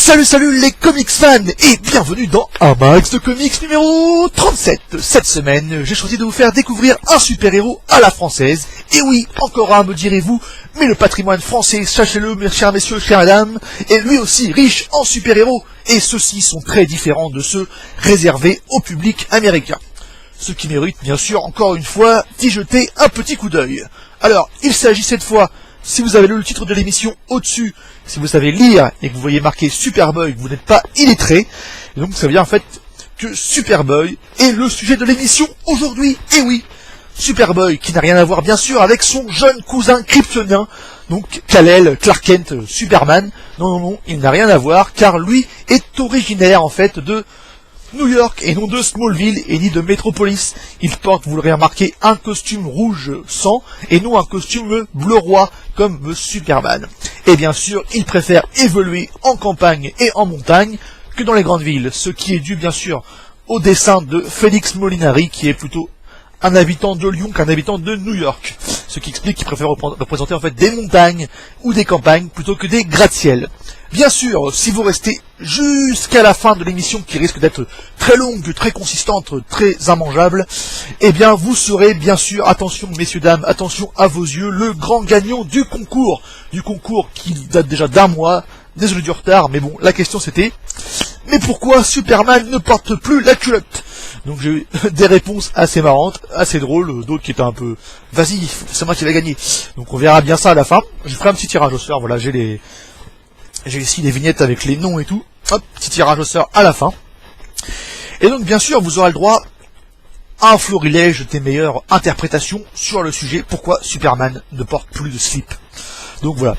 Salut les comics fans et bienvenue dans un max de comics numéro 37. Cette semaine, j'ai choisi de vous faire découvrir un super-héros à la française. Et oui, encore un, me direz-vous, mais le patrimoine français, sachez-le, mes chers messieurs, chères mesdames, est lui aussi riche en super-héros. Et ceux-ci sont très différents de ceux réservés au public américain. Ce qui mérite, bien sûr, encore une fois, d'y jeter un petit coup d'œil. Alors, il s'agit cette fois, si vous avez lu le titre de l'émission au-dessus, si vous savez lire et que vous voyez marqué Superboy, que vous n'êtes pas illettré, et donc ça veut dire en fait que Superboy est le sujet de l'émission aujourd'hui. Et oui, Superboy qui n'a rien à voir bien sûr avec son jeune cousin kryptonien, donc Kal-El, Clark Kent, Superman. Non, il n'a rien à voir car lui est originaire en fait de New York et non de Smallville et ni de Metropolis. Il porte, vous l'aurez remarqué, un costume rouge sang et non un costume bleu roi comme Superman. Et bien sûr, il préfère évoluer en campagne et en montagne que dans les grandes villes, ce qui est dû bien sûr au dessin de Felix Molinari qui est plutôt un habitant de Lyon qu'un habitant de New York. Ce qui explique qu'il préfère représenter en fait des montagnes ou des campagnes plutôt que des gratte-ciel. Bien sûr, si vous restez jusqu'à la fin de l'émission qui risque d'être très longue, très consistante, très immangeable, eh bien vous serez bien sûr, attention messieurs dames, attention à vos yeux, le grand gagnant du concours qui date déjà d'un mois. Désolé du retard, mais bon, la question c'était, mais pourquoi Superman ne porte plus la culotte? Donc j'ai eu des réponses assez marrantes, assez drôles, d'autres qui étaient un peu, vas-y, c'est moi qui vais gagner. Donc on verra bien ça à la fin. Je ferai un petit tirage au sort, voilà, j'ai ici les vignettes avec les noms et tout. Hop, petit tirage au sort à la fin. Et donc bien sûr, vous aurez le droit à un florilège des meilleures interprétations sur le sujet pourquoi Superman ne porte plus de slip. Donc voilà.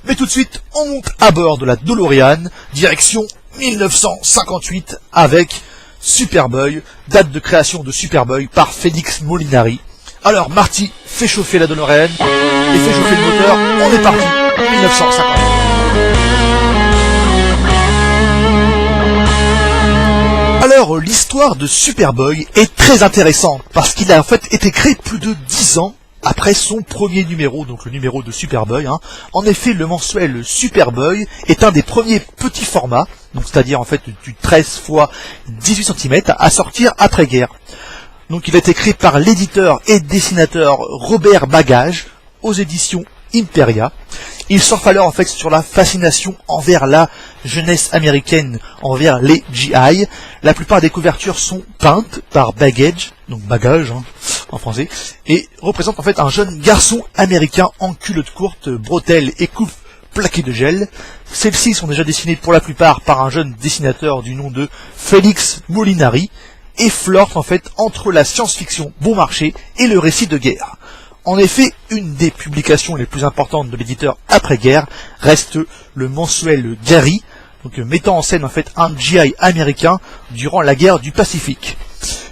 Mais tout de suite, on monte à bord de la DeLorean, direction 1958 avec Superboy, date de création de Superboy par Felix Molinari. Alors Marty, fait chauffer la DeLorean et fait chauffer le moteur, on est parti, 1958. Alors l'histoire de Superboy est très intéressante parce qu'il a en fait été créé plus de 10 ans après son premier numéro, donc le numéro de Superboy. En effet, le mensuel Superboy est un des premiers petits formats, donc c'est-à-dire en fait du 13 x 18 cm à sortir après-guerre. Donc il a été créé par l'éditeur et dessinateur Robert Bagage aux éditions Imperia. Il surfe alors en fait sur la fascination envers la jeunesse américaine, envers les GI. La plupart des couvertures sont peintes par Bagage, donc Bagage en français, et représentent en fait un jeune garçon américain en culotte courte, bretelles et coupe plaquée de gel. Celles-ci sont déjà dessinées pour la plupart par un jeune dessinateur du nom de Felix Molinari et flirtent en fait entre la science-fiction bon marché et le récit de guerre. En effet, une des publications les plus importantes de l'éditeur après-guerre reste le mensuel Gary, donc mettant en scène en fait un GI américain durant la guerre du Pacifique.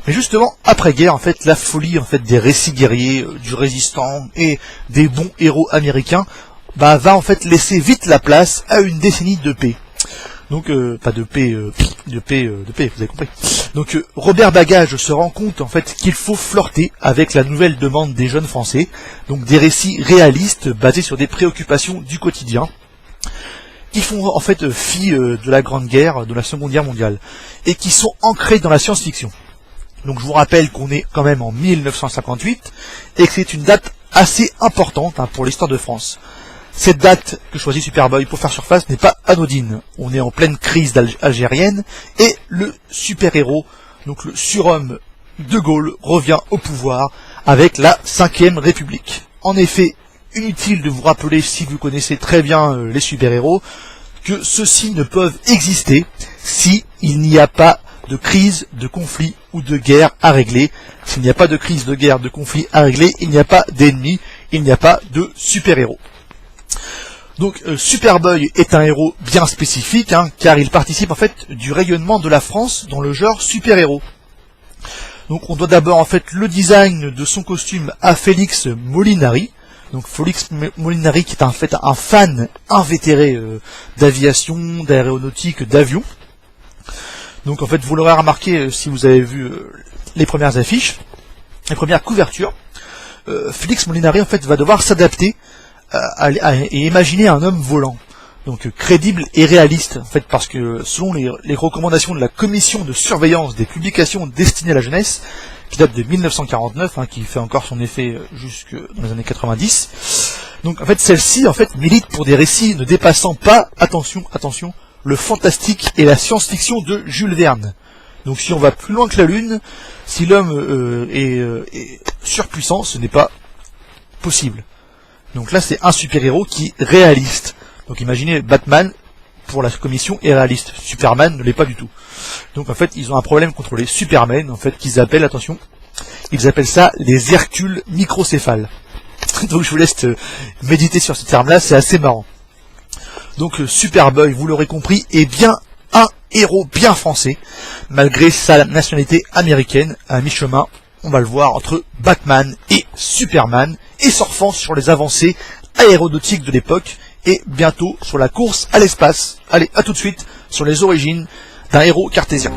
Mais justement, après-guerre, en fait, la folie en fait des récits guerriers, du résistant et des bons héros américains, va en fait laisser vite la place à une décennie de paix. Donc, pas de paix, de paix, vous avez compris. Donc, Robert Bagage se rend compte en fait qu'il faut flirter avec la nouvelle demande des jeunes Français, donc des récits réalistes basés sur des préoccupations du quotidien, qui font en fait fi de la Grande Guerre, de la Seconde Guerre mondiale, et qui sont ancrés dans la science-fiction. Donc je vous rappelle qu'on est quand même en 1958, et que c'est une date assez importante pour l'histoire de France. Cette date que choisit Superboy pour faire surface n'est pas anodine. On est en pleine crise algérienne, et le super-héros, donc le surhomme de Gaulle, revient au pouvoir avec la 5e République. En effet, inutile de vous rappeler, si vous connaissez très bien les super-héros, que ceux-ci ne peuvent exister si il n'y a pas de crise, de conflit ou de guerre à régler. S'il n'y a pas de crise, de guerre, de conflit à régler, il n'y a pas d'ennemis, il n'y a pas de super-héros. Donc Superboy est un héros bien spécifique, car il participe en fait du rayonnement de la France dans le genre super-héros. Donc on doit d'abord en fait le design de son costume à Felix Molinari. Donc Felix Molinari qui est en fait un fan invétéré d'aviation, d'aéronautique, d'avion. Donc en fait vous l'aurez remarqué si vous avez vu les premières affiches, les premières couvertures, Felix Molinari en fait va devoir s'adapter et imaginer un homme volant. Donc crédible et réaliste, en fait, parce que selon les recommandations de la commission de surveillance des publications destinées à la jeunesse, qui date de 1949, qui fait encore son effet jusque dans les années 90. Donc en fait celle-ci en fait milite pour des récits ne dépassant pas, attention, le fantastique et la science-fiction de Jules Verne. Donc si on va plus loin que la Lune, si l'homme est surpuissant, ce n'est pas possible. Donc là c'est un super-héros qui est réaliste. Donc imaginez Batman, pour la commission, est réaliste. Superman ne l'est pas du tout. Donc en fait ils ont un problème contre les Supermen, en fait, qu'ils appellent, attention, ils appellent ça les Hercules microcéphales. Donc je vous laisse méditer sur ce terme là, c'est assez marrant. Donc Superboy, vous l'aurez compris, est bien un héros bien français, malgré sa nationalité américaine, à mi-chemin, on va le voir, entre Batman et Superman, et surfant sur les avancées aéronautiques de l'époque, et bientôt sur la course à l'espace. Allez, à tout de suite sur les origines d'un héros cartésien.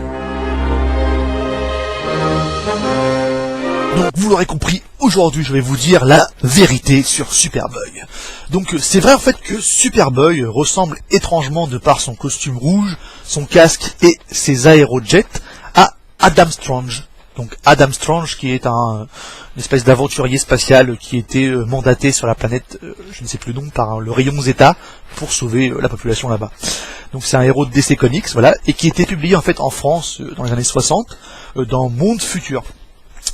Donc vous l'aurez compris, aujourd'hui je vais vous dire la vérité sur Superboy. Donc c'est vrai en fait que Superboy ressemble étrangement, de par son costume rouge, son casque et ses aérojets, à Adam Strange. Donc Adam Strange qui est une espèce d'aventurier spatial qui était mandaté sur la planète, je ne sais plus le nom, par le rayon Zeta pour sauver la population là-bas. Donc c'est un héros de DC Comics, voilà, et qui était publié en fait en France dans les années 60 dans Monde Futur.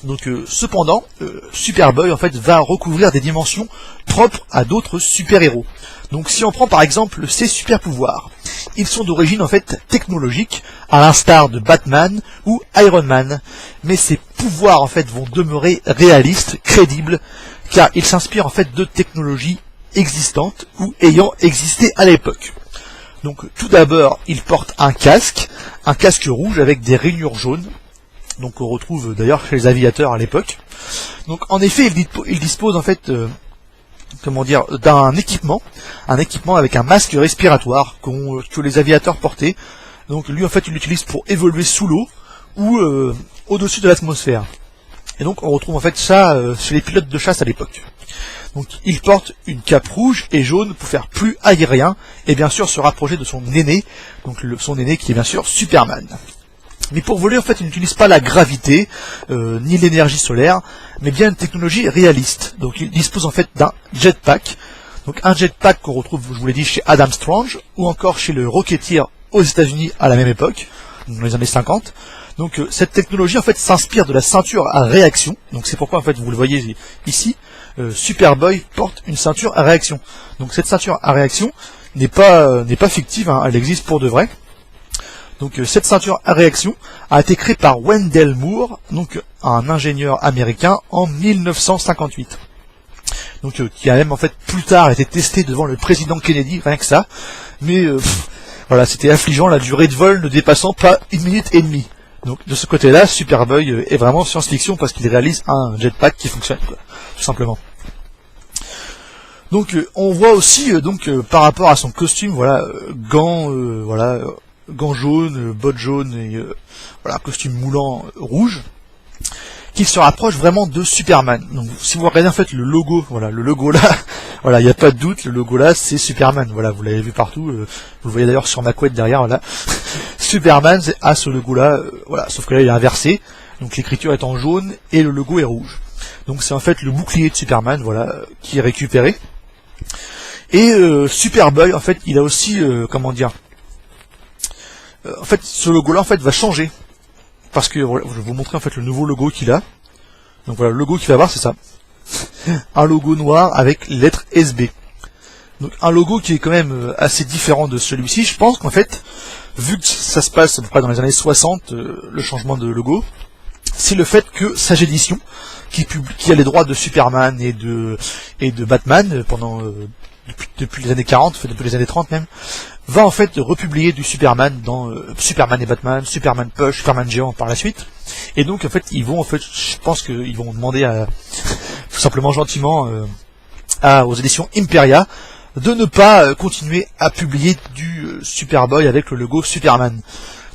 Donc cependant, Superboy en fait va recouvrir des dimensions propres à d'autres super-héros. Donc si on prend par exemple ses super-pouvoirs, ils sont d'origine en fait technologique, à l'instar de Batman ou Iron Man. Mais ces pouvoirs en fait vont demeurer réalistes, crédibles, car ils s'inspirent en fait de technologies existantes ou ayant existé à l'époque. Donc tout d'abord, il porte un casque rouge avec des rainures jaunes. Donc on retrouve d'ailleurs chez les aviateurs à l'époque. Donc en effet, il dispose en fait d'un équipement avec un masque respiratoire que les aviateurs portaient. Donc lui en fait il l'utilise pour évoluer sous l'eau ou au-dessus de l'atmosphère. Et donc on retrouve en fait ça chez les pilotes de chasse à l'époque. Donc il porte une cape rouge et jaune pour faire plus aérien et bien sûr se rapprocher de son aîné, donc son aîné qui est bien sûr Superman. Mais pour voler, en fait, il n'utilise pas la gravité, ni l'énergie solaire, mais bien une technologie réaliste. Donc il dispose en fait d'un jetpack. Donc un jetpack qu'on retrouve, je vous l'ai dit, chez Adam Strange, ou encore chez le Rocketeer aux États-Unis à la même époque, dans les années 50. Donc cette technologie en fait s'inspire de la ceinture à réaction. Donc c'est pourquoi en fait vous le voyez ici, Superboy porte une ceinture à réaction. Donc cette ceinture à réaction n'est pas fictive, elle existe pour de vrai. Donc cette ceinture à réaction a été créée par Wendell Moore, donc un ingénieur américain, en 1958. Donc qui a même en fait plus tard été testé devant le président Kennedy, rien que ça. Mais voilà, c'était affligeant, la durée de vol ne dépassant pas 1 minute et demie. Donc de ce côté-là, Superboy est vraiment science-fiction parce qu'il réalise un jetpack qui fonctionne, quoi, tout simplement. Donc on voit aussi par rapport à son costume, voilà, gants jaunes, bottes jaunes et voilà, costume moulant rouge, qu'il se rapproche vraiment de Superman. Donc si vous regardez en fait le logo, voilà, le logo là, voilà, il n'y a pas de doute, le logo là c'est Superman, voilà, vous l'avez vu partout, vous le voyez d'ailleurs sur ma couette derrière, voilà. Superman a ce logo là, voilà, sauf que là il est inversé, donc l'écriture est en jaune et le logo est rouge. Donc c'est en fait le bouclier de Superman, voilà, qui est récupéré. Et Superboy en fait il a aussi, en fait, ce logo-là, en fait, va changer. Parce que, voilà, je vais vous montrer, en fait, le nouveau logo qu'il a. Donc voilà, le logo qu'il va avoir, c'est ça. Un logo noir avec les lettres SB. Donc, un logo qui est quand même assez différent de celui-ci. Je pense qu'en fait, vu que ça se passe à peu près dans les années 60, le changement de logo, c'est le fait que Sage Édition, qui a les droits de Superman et de Batman pendant depuis les années 40, depuis les années 30 même, va en fait republier du Superman dans Superman et Batman, Superman Push, Superman Géant par la suite. Et donc en fait ils vont je pense qu'ils vont demander à tout simplement gentiment aux éditions Imperia de ne pas continuer à publier du Superboy avec le logo Superman.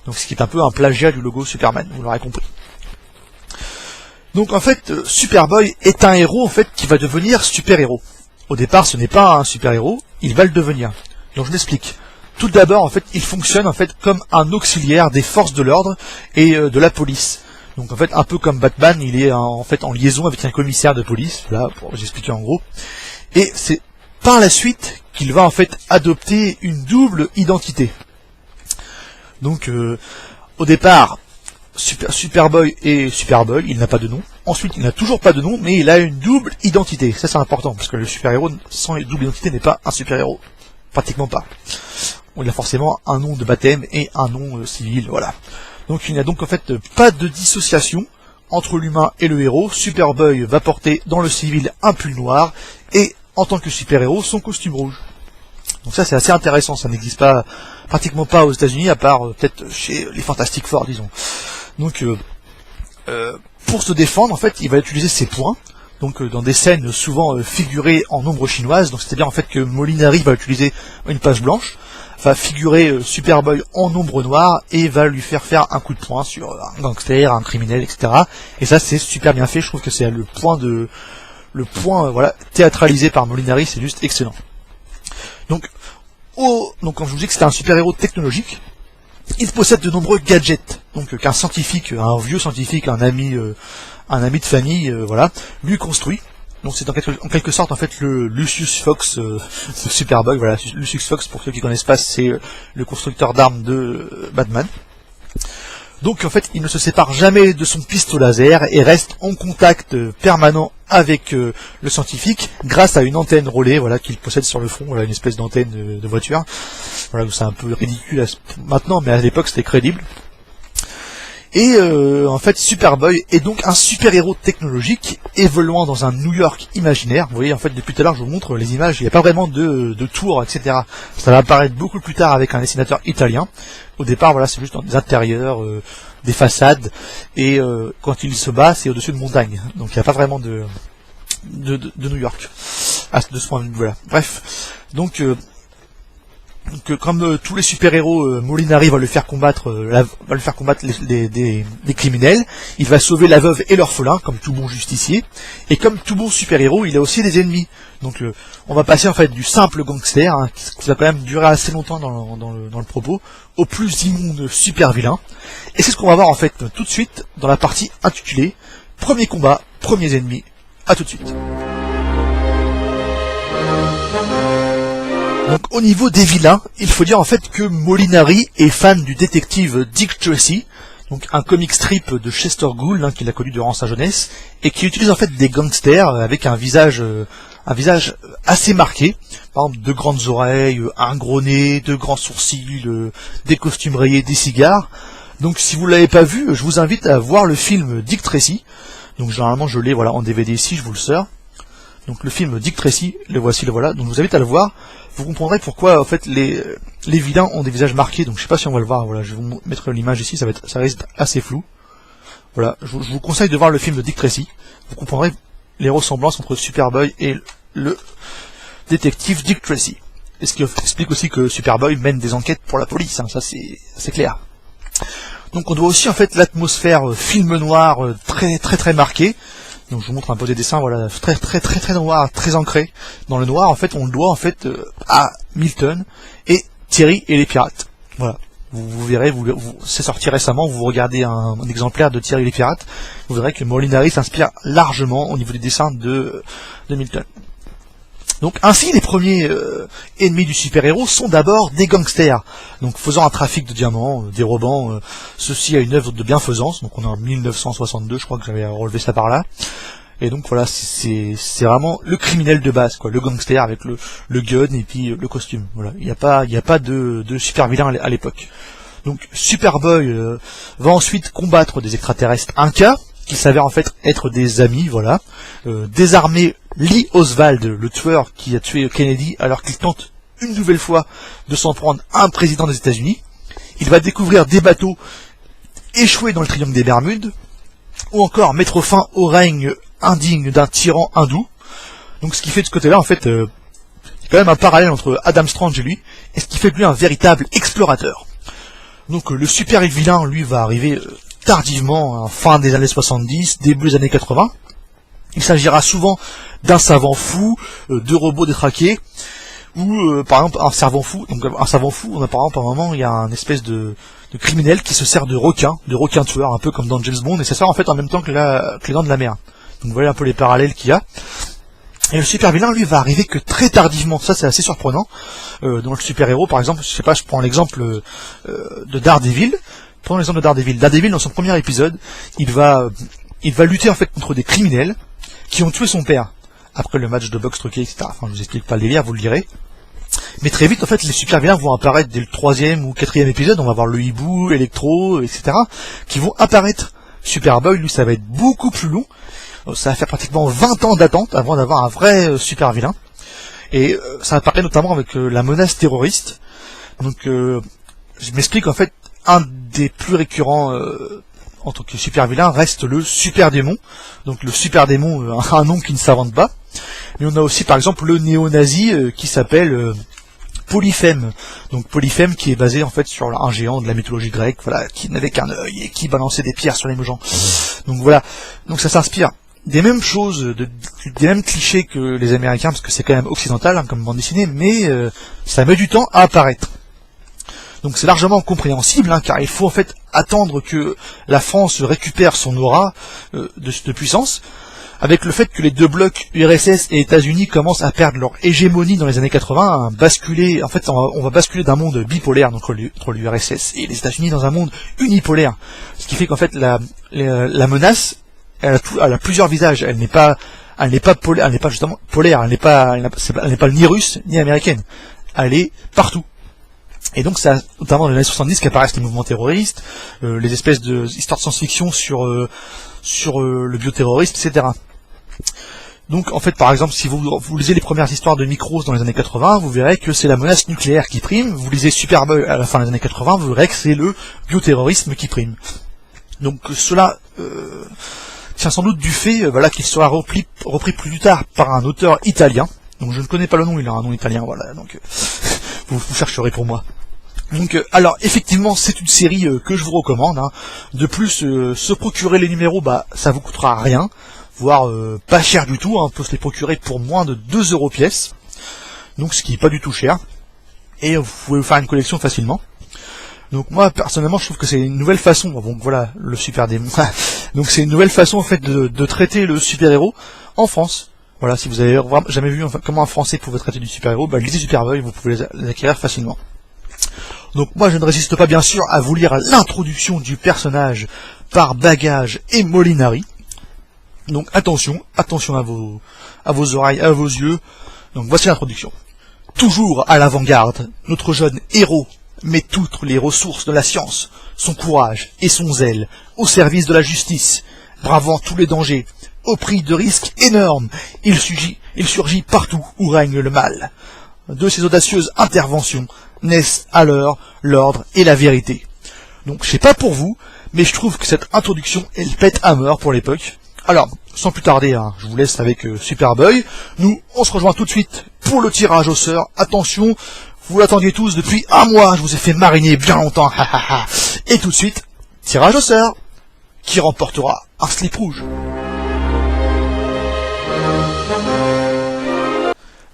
Donc ce qui est un peu un plagiat du logo Superman, vous l'aurez compris. Donc en fait Superboy est un héros en fait qui va devenir super-héros. Au départ ce n'est pas un super-héros, il va le devenir. Donc je m'explique. Tout d'abord, en fait, il fonctionne en fait comme un auxiliaire des forces de l'ordre et de la police. Donc en fait, un peu comme Batman, il est en fait en liaison avec un commissaire de police, là, pour vous expliquer en gros. Et c'est par la suite qu'il va en fait adopter une double identité. Donc au départ, Superboy et Superboy, il n'a pas de nom. Ensuite, il n'a toujours pas de nom, mais il a une double identité. Ça c'est important, parce que le super-héros sans double identité n'est pas un super-héros. Pratiquement pas. Il a forcément un nom de baptême et un nom civil, voilà. Donc il n'y a donc en fait pas de dissociation entre l'humain et le héros. Superboy va porter dans le civil un pull noir et en tant que super-héros son costume rouge. Donc ça c'est assez intéressant, ça n'existe pas pratiquement pas aux États-Unis à part peut-être chez les Fantastic Four, disons. Donc pour se défendre en fait il va utiliser ses poings. Donc dans des scènes souvent figurées en ombre chinoise. Donc c'est-à-dire en fait que Molinari va utiliser une page blanche, va figurer Superboy en ombre noire et va lui faire un coup de poing sur un gangster, un criminel, etc. Et ça c'est super bien fait. Je trouve que c'est le point voilà théâtralisé par Molinari, c'est juste excellent. Donc quand je vous dis que c'était un super-héros technologique, il possède de nombreux gadgets. Donc qu'un scientifique, un vieux scientifique, un ami de famille, voilà, lui construit. Donc c'est en quelque sorte en fait le Lucius Fox de Superboy. Voilà, Lucius Fox, pour ceux qui connaissent pas, c'est le constructeur d'armes de Batman. Donc en fait il ne se sépare jamais de son pistolet laser et reste en contact permanent avec le scientifique grâce à une antenne relais, voilà, qu'il possède sur le front, voilà, une espèce d'antenne de voiture. Voilà, c'est un peu ridicule maintenant, mais à l'époque c'était crédible. Et en fait Superboy est donc un super-héros technologique évoluant dans un New York imaginaire. Vous voyez en fait depuis tout à l'heure je vous montre les images, il n'y a pas vraiment de tours, etc. Ça va apparaître beaucoup plus tard avec un dessinateur italien. Au départ voilà c'est juste dans des intérieurs, des façades, et quand il se bat c'est au-dessus de montagnes. Donc il n'y a pas vraiment de New York. De ce point de vue, voilà. Bref. Donc comme tous les super-héros, Molinari va le faire combattre, des criminels. Il va sauver la veuve et l'orphelin, comme tout bon justicier. Et comme tout bon super-héros, il a aussi des ennemis. Donc on va passer en fait du simple gangster, hein, qui va quand même durer assez longtemps dans le propos, au plus immonde super-vilain. Et c'est ce qu'on va voir en fait tout de suite dans la partie intitulée Premier combat, premiers ennemis. À tout de suite. Donc au niveau des vilains, il faut dire en fait que Molinari est fan du détective Dick Tracy, donc un comic strip de Chester Gould, hein, qu'il a connu durant sa jeunesse, et qui utilise en fait des gangsters avec un visage assez marqué, par exemple de grandes oreilles, un gros nez, de grands sourcils, des costumes rayés, des cigares. Donc si vous l'avez pas vu, je vous invite à voir le film Dick Tracy. Donc généralement je l'ai voilà en DVD ici, je vous le sors. Donc le film Dick Tracy, le voici, le voilà. Donc je vous invite à le voir. Vous comprendrez pourquoi en fait les vilains ont des visages marqués. Donc je sais pas si on va le voir. Voilà, je vais vous mettre l'image ici. Ça reste assez flou. Voilà, je vous conseille de voir le film de Dick Tracy. Vous comprendrez les ressemblances entre Superboy et le détective Dick Tracy. Et ce qui explique aussi que Superboy mène des enquêtes pour la police. Hein, ça c'est clair. Donc on doit aussi en fait l'atmosphère film noir très marquée. Donc je vous montre un peu des dessins, voilà, très noir, très ancré dans le noir. En fait, on le doit en fait à Milton et Thierry et les pirates. Voilà, vous verrez, c'est sorti récemment. Vous regardez un exemplaire de Thierry et les pirates, vous verrez que Molinari s'inspire largement au niveau des dessins de Milton. Donc ainsi, les premiers ennemis du super-héros sont d'abord des gangsters, donc faisant un trafic de diamants, dérobant ceci à une œuvre de bienfaisance. Donc on est en 1962, je crois que j'avais relevé ça par là. Et donc voilà, c'est vraiment le criminel de base, quoi, le gangster avec le gun et puis le costume. Voilà, il n'y a pas de super vilain à l'époque. Donc Superboy va ensuite combattre des extraterrestres Inca, qui s'avèrent en fait être des amis, voilà, désarmer Lee Oswald, le tueur qui a tué Kennedy alors qu'il tente une nouvelle fois de s'en prendre à un président des États-Unis. Il va découvrir des bateaux échoués dans le triangle des Bermudes, ou encore mettre fin au règne indigne d'un tyran hindou. Donc ce qui fait de ce côté-là, en fait, il y a quand même un parallèle entre Adam Strange et lui, et ce qui fait de lui un véritable explorateur. Donc le super vilain, lui, va arriver tardivement, à fin des années 70, début des années 80. Il s'agira souvent d'un savant fou, de robots détraqués, ou par exemple un servant fou. Donc un servant fou, on a par exemple à un moment il y a un espèce de criminel qui se sert de requin tueur, un peu comme dans James Bond, et ça sert en fait en même temps que les dents de la mer. Donc voilà un peu les parallèles qu'il y a. Et le super vilain, lui, va arriver que très tardivement. Ça, c'est assez surprenant. Dans le super héros, par exemple, je sais pas, je prends l'exemple de Daredevil. Prenons l'exemple de Daredevil. Daredevil, dans son premier épisode, il va lutter en fait contre des criminels qui ont tué son père après le match de boxe truqué, etc. Enfin, je vous explique pas le délire, vous le direz. Mais très vite, en fait, les super vilains vont apparaître dès le 3e ou 4e épisode. On va voir le hibou, Electro, etc. qui vont apparaître. Superboy, lui, ça va être beaucoup plus long. Ça va faire pratiquement 20 ans d'attente avant d'avoir un vrai super vilain. Et ça apparaît notamment avec la menace terroriste. Donc, je m'explique, en fait, un des plus récurrents en tant que super vilain reste le super démon. Donc le super démon a un nom qui ne s'invente pas. Mais on a aussi par exemple le néo-nazi qui s'appelle Polyphème. Donc Polyphème qui est basé en fait sur un géant de la mythologie grecque, voilà, qui n'avait qu'un œil et qui balançait des pierres sur les gens. Donc voilà. Donc ça s'inspire des mêmes choses, des mêmes clichés que les Américains, parce que c'est quand même occidental hein, comme bande dessinée, mais ça met du temps à apparaître. Donc c'est largement compréhensible, hein, car il faut en fait attendre que la France récupère son aura de puissance, avec le fait que les deux blocs URSS et États-Unis commencent à perdre leur hégémonie dans les années 80, à basculer, en fait on va basculer d'un monde bipolaire entre l'URSS et les États-Unis dans un monde unipolaire, ce qui fait qu'en fait la menace elle a plusieurs visages, elle n'est pas justement polaire, elle n'est pas ni russe ni américaine, elle est partout. Et donc c'est notamment dans les années 70 qu'apparaissent les mouvements terroristes, les espèces de histoires de science-fiction sur le bioterrorisme, etc. Donc en fait par exemple si vous lisez les premières histoires de Micros dans les années 80, vous verrez que c'est la menace nucléaire qui prime, vous lisez Superboy à la fin des années 80, vous verrez que c'est le bioterrorisme qui prime. Donc cela tient sans doute du fait voilà, qu'il sera repris plus tard par un auteur italien. Donc je ne connais pas le nom, il a un nom italien, voilà, donc vous chercherez pour moi. Donc alors effectivement c'est une série que je vous recommande, hein. De plus se procurer les numéros, bah ça vous coûtera rien, voire pas cher du tout, hein. On peut se les procurer pour moins de 2 € pièce, donc ce qui est pas du tout cher, et vous pouvez vous faire une collection facilement. Donc moi personnellement je trouve que c'est une nouvelle façon, donc voilà le super démon, donc c'est une nouvelle façon en fait de traiter le super héros en France. Voilà, si vous avez jamais vu comment un Français pouvait traiter du super-héros, bah lisez Superboy, vous pouvez les acquérir facilement. Donc moi je ne résiste pas bien sûr à vous lire l'introduction du personnage par Bagage et Molinari. Donc attention à vos oreilles, à vos yeux. Donc voici l'introduction. Toujours à l'avant-garde, notre jeune héros met toutes les ressources de la science, son courage et son zèle au service de la justice, bravant tous les dangers. Au prix de risques énormes, il surgit partout où règne le mal. De ces audacieuses interventions naissent alors l'ordre et la vérité. Donc je sais pas pour vous, mais je trouve que cette introduction, elle pète à mort pour l'époque. Alors, sans plus tarder, hein, je vous laisse avec Superboy. Nous, on se rejoint tout de suite pour le tirage au sort. Attention, vous l'attendiez tous depuis un mois, je vous ai fait mariner bien longtemps. Et tout de suite, tirage au sort. Qui remportera un slip rouge?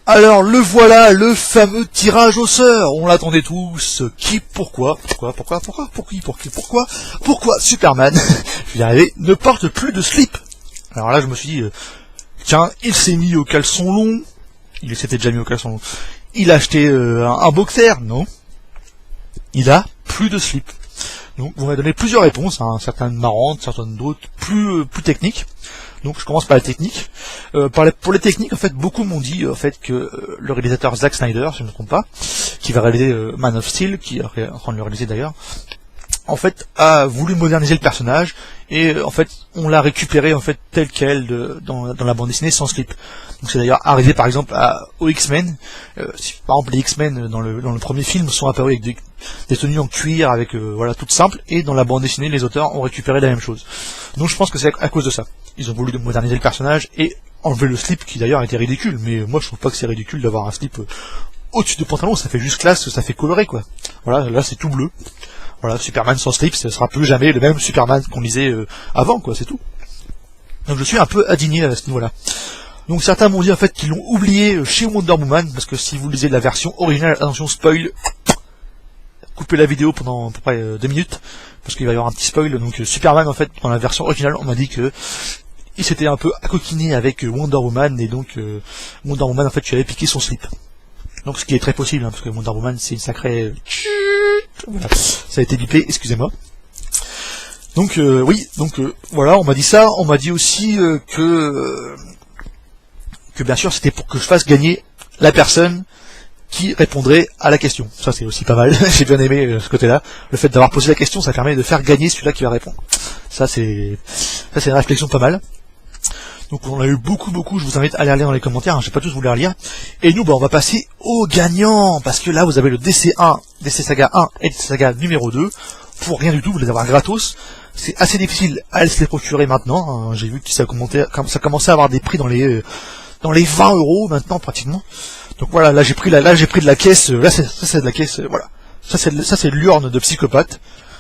Alors le voilà, le fameux tirage au sort. On l'attendait tous. Pourquoi Superman, je vais y arriver, ne porte plus de slip. Alors là je me suis dit, tiens, il s'est mis au caleçon long. Il s'était déjà mis au caleçon long. Il a acheté un boxer, non. Il a plus de slip. Donc vous m'avez donné plusieurs réponses, hein, certaines marrantes, certaines d'autres plus techniques. Donc je commence par la technique. Pour les techniques, en fait, beaucoup m'ont dit en fait que le réalisateur Zack Snyder, si je ne me trompe pas, qui va réaliser Man of Steel, qui est en train de le réaliser d'ailleurs, en fait, a voulu moderniser le personnage et en fait, on l'a récupéré en fait tel quel dans la bande dessinée sans slip. Donc c'est d'ailleurs arrivé par exemple aux X-Men. Par exemple, les X-Men dans le premier film sont apparus avec des tenues en cuir, avec voilà toutes simples, et dans la bande dessinée, les auteurs ont récupéré la même chose. Donc je pense que c'est à cause de ça. Ils ont voulu moderniser le personnage et enlever le slip qui d'ailleurs était ridicule. Mais moi je trouve pas que c'est ridicule d'avoir un slip au-dessus du pantalon, ça fait juste classe, ça fait coloré quoi. Voilà, là c'est tout bleu. Voilà, Superman sans slip, ce sera plus jamais le même Superman qu'on lisait avant, quoi, c'est tout. Donc je suis un peu indigné à ce niveau-là. Donc certains m'ont dit en fait qu'ils l'ont oublié chez Wonder Woman, parce que si vous lisez la version originale, attention spoil, coupez la vidéo pendant à peu près 2 minutes, parce qu'il va y avoir un petit spoil. Donc Superman en fait, dans la version originale, on m'a dit que il s'était un peu accoquiné avec Wonder Woman, et donc Wonder Woman en fait tu avais piqué son slip. Donc ce qui est très possible, hein, parce que Wonder Woman c'est une sacrée... Voilà. Ça a été bipé, excusez-moi. Donc oui, donc voilà, on m'a dit ça, on m'a dit aussi que bien sûr c'était pour que je fasse gagner la personne qui répondrait à la question. Ça c'est aussi pas mal, j'ai bien aimé ce côté-là. Le fait d'avoir posé la question, ça permet de faire gagner celui-là qui va répondre. Ça c'est une réflexion pas mal. Donc on a eu beaucoup, je vous invite à aller lire dans les commentaires, hein, je vais pas tous vous les relire. Et nous, on va passer aux gagnants, parce que là vous avez le DC1, DC Saga 1 et DC Saga numéro 2, pour rien du tout, vous les avoir gratos. C'est assez difficile à se les procurer maintenant, hein. J'ai vu que ça commençait à avoir des prix dans les 20 € maintenant pratiquement. Donc voilà, là j'ai pris de la caisse, là c'est de la caisse, voilà. Ça c'est l'urne de psychopathe.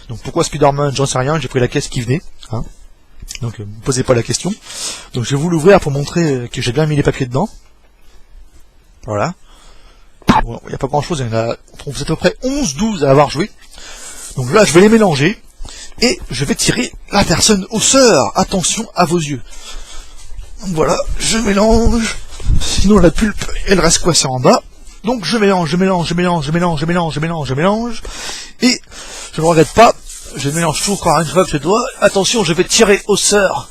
Donc pourquoi Spider-Man, j'en sais rien, j'ai pris la caisse qui venait, hein. Donc ne me posez pas la question. Donc je vais vous l'ouvrir pour montrer que j'ai bien mis les papiers dedans. Voilà. Bon, il n'y a pas grand chose, il y en a, vous êtes à peu près 11-12 à avoir joué. Donc là je vais les mélanger. Et je vais tirer la personne au sort. Attention à vos yeux. Donc voilà, je mélange. Sinon la pulpe, elle reste coincée en bas. Donc je mélange. Et je ne regrette pas. Je mélange tout encore une fois avec les doigts. Attention, je vais tirer au sort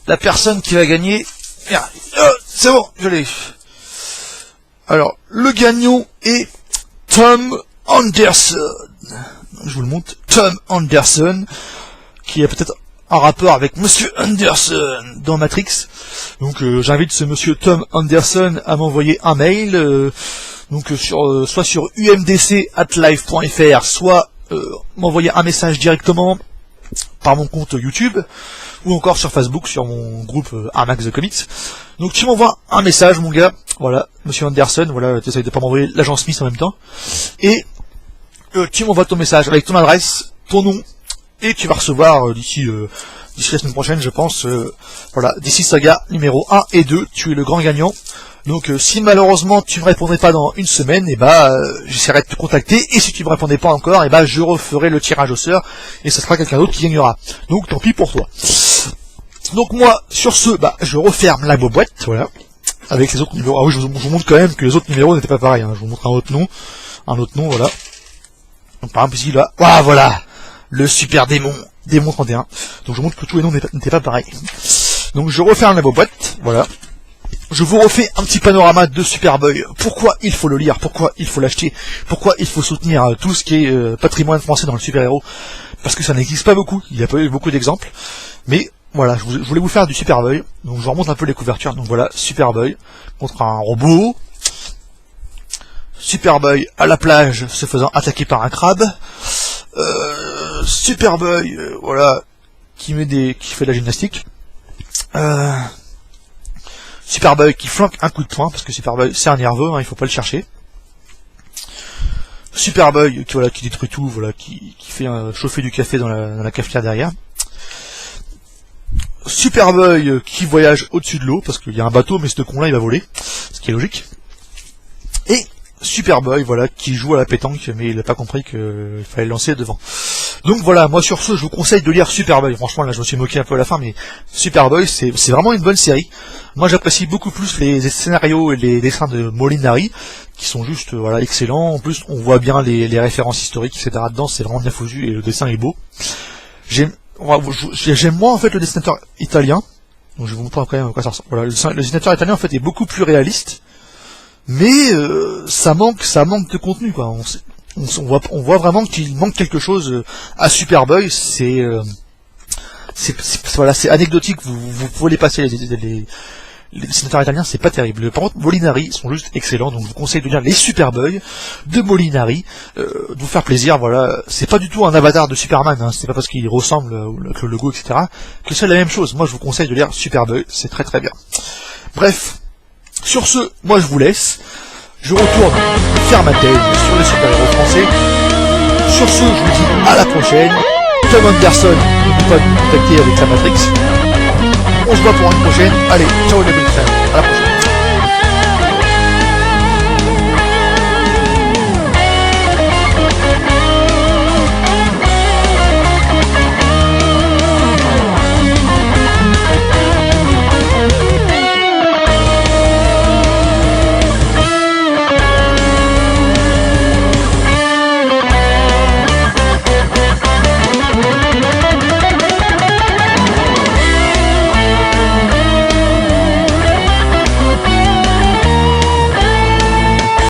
la personne qui va gagner. C'est bon, je l'ai. Alors, le gagnant est Tom Anderson. Je vous le montre. Tom Anderson, qui a peut-être un rapport avec Monsieur Anderson dans Matrix. Donc j'invite ce Monsieur Tom Anderson à m'envoyer un mail. Soit sur umdc@live.fr, soit m'envoyer un message directement par mon compte YouTube, ou encore sur Facebook, sur mon groupe Armax The Comics. Donc tu m'envoies un message, mon gars, voilà, Monsieur Anderson, voilà, tu essayes de pas m'envoyer l'agent Smith en même temps, et tu m'envoies ton message avec ton adresse, ton nom, et tu vas recevoir d'ici la semaine prochaine, je pense, voilà, DC Saga numéro 1 et 2, tu es le grand gagnant. Donc si malheureusement tu ne me répondrais pas dans une semaine, et j'essaierai de te contacter, et si tu ne me répondais pas encore, et je referai le tirage au sort, et ce sera quelqu'un d'autre qui gagnera. Donc tant pis pour toi. Donc moi, sur ce, je referme la boîte, voilà, avec les autres numéros. Ah oui, je vous montre quand même que les autres numéros n'étaient pas pareils, hein. Je vous montre un autre nom, voilà. Donc par exemple ici, là, voilà, le super démon 31. Donc je montre que tous les noms n'étaient pas pareils. Donc je referme la boîte, voilà. Je vous refais un petit panorama de Superboy. Pourquoi il faut le lire, pourquoi il faut l'acheter, pourquoi il faut soutenir tout ce qui est patrimoine français dans le super-héros. Parce que ça n'existe pas beaucoup, il n'y a pas eu beaucoup d'exemples. Mais voilà, je voulais vous faire du Superboy. Donc je vous remonte un peu les couvertures. Donc voilà, Superboy contre un robot. Superboy à la plage se faisant attaquer par un crabe. Superboy, voilà, qui fait de la gymnastique. Superboy qui flanque un coup de poing, parce que Superboy c'est un nerveux, hein, il faut pas le chercher. Superboy qui détruit tout, voilà, qui fait chauffer du café dans la cafetière derrière. Superboy qui voyage au-dessus de l'eau, parce qu'il y a un bateau, mais ce con-là il va voler, ce qui est logique. Et Superboy, voilà, qui joue à la pétanque, mais il n'a pas compris qu'il fallait le lancer devant. Donc voilà, moi sur ce, je vous conseille de lire Superboy. Franchement, là, je me suis moqué un peu à la fin, mais Superboy, c'est vraiment une bonne série. Moi, j'apprécie beaucoup plus les scénarios et les dessins de Molinari, qui sont juste, voilà, excellents. En plus, on voit bien les références historiques, etc. dedans, c'est vraiment bien foutu, et le dessin est beau. J'aime moins, en fait, le dessinateur italien. Donc, je vais vous montrer quand même à quoi ça ressemble. Voilà, le dessinateur italien, en fait, est beaucoup plus réaliste. Mais ça manque de contenu, quoi. On voit vraiment qu'il manque quelque chose à Superboy. C'est anecdotique. Vous pouvez les passer les dessinateurs italiens, c'est pas terrible. Par contre, Molinari sont juste excellents. Donc je vous conseille de lire les Superboy de Molinari, de vous faire plaisir. Voilà, c'est pas du tout un avatar de Superman. Hein. C'est pas parce qu'il ressemble avec le logo, etc. que c'est la même chose. Moi, je vous conseille de lire Superboy. C'est très très bien. Bref. Sur ce, moi je vous laisse, je retourne faire ma thèse sur les super-héros français. Sur ce, je vous dis à la prochaine. Tom Anderson, n'oubliez pas de nous contacter avec la Matrix. On se voit pour une prochaine. Allez, ciao les bonnes fans, à la prochaine.